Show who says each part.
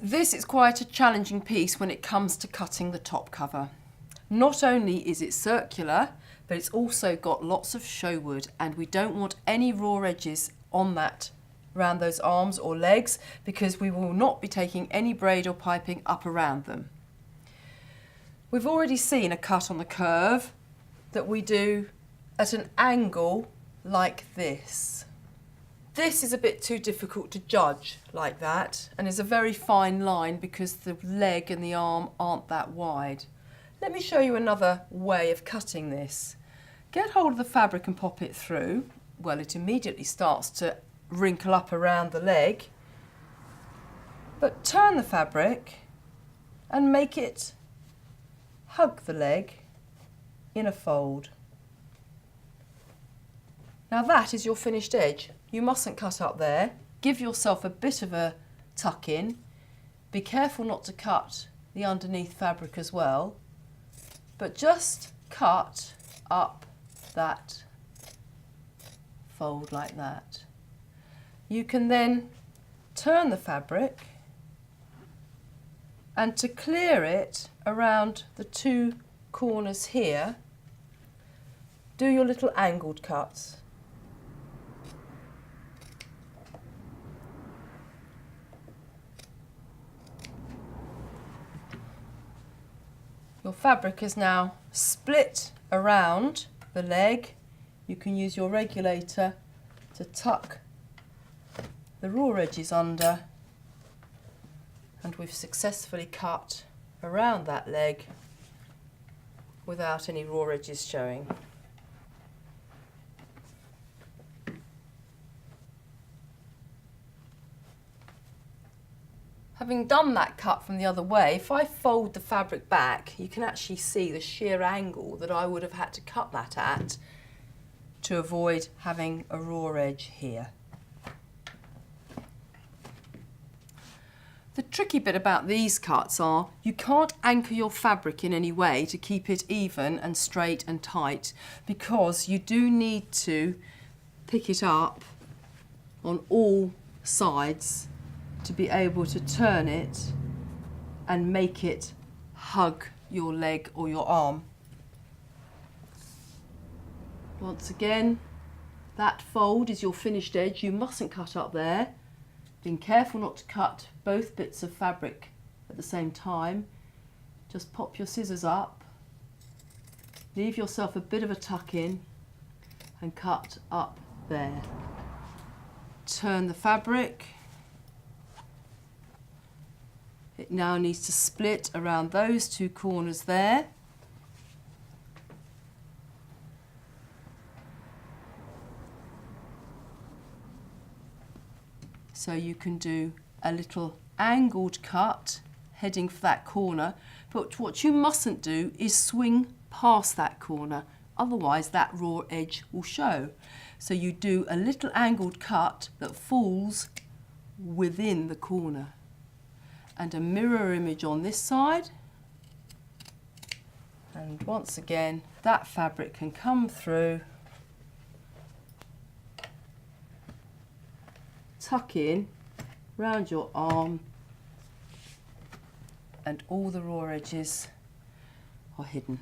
Speaker 1: This is quite a challenging piece when it comes to cutting the top cover. Not only is it circular, but it's also got lots of show wood, and we don't want any raw edges on that around those arms or legs, because we will not be taking any braid or piping up around them. We've already seen a cut on the curve that we do at an angle like this. This is a bit too difficult to judge like that, and is a very fine line because the leg and the arm aren't that wide. Let me show you another way of cutting this. Get hold of the fabric and pop it through. Well, it immediately starts to wrinkle up around the leg, but turn the fabric and make it hug the leg in a fold. Now that is your finished edge. You mustn't cut up there. Give yourself a bit of a tuck in. Be careful not to cut the underneath fabric as well, but just cut up that fold like that. You can then turn the fabric, and to clear it around the two corners here, do your little angled cuts. Your fabric is now split around the leg. You can use your regulator to tuck the raw edges under, and we've successfully cut around that leg without any raw edges showing. Having done that cut from the other way, if I fold the fabric back, you can actually see the sheer angle that I would have had to cut that at to avoid having a raw edge here. The tricky bit about these cuts are you can't anchor your fabric in any way to keep it even and straight and tight, because you do need to pick it up on all sides to be able to turn it and make it hug your leg or your arm. Once again, that fold is your finished edge. You mustn't cut up there. Being careful not to cut both bits of fabric at the same time. Just pop your scissors up, leave yourself a bit of a tuck in, and cut up there. Turn the fabric. It now needs to split around those two corners there. So you can do a little angled cut heading for that corner, but what you mustn't do is swing past that corner, otherwise that raw edge will show. So you do a little angled cut that falls within the corner. And a mirror image on this side, and once again that fabric can come through, tuck in round your arm, and all the raw edges are hidden.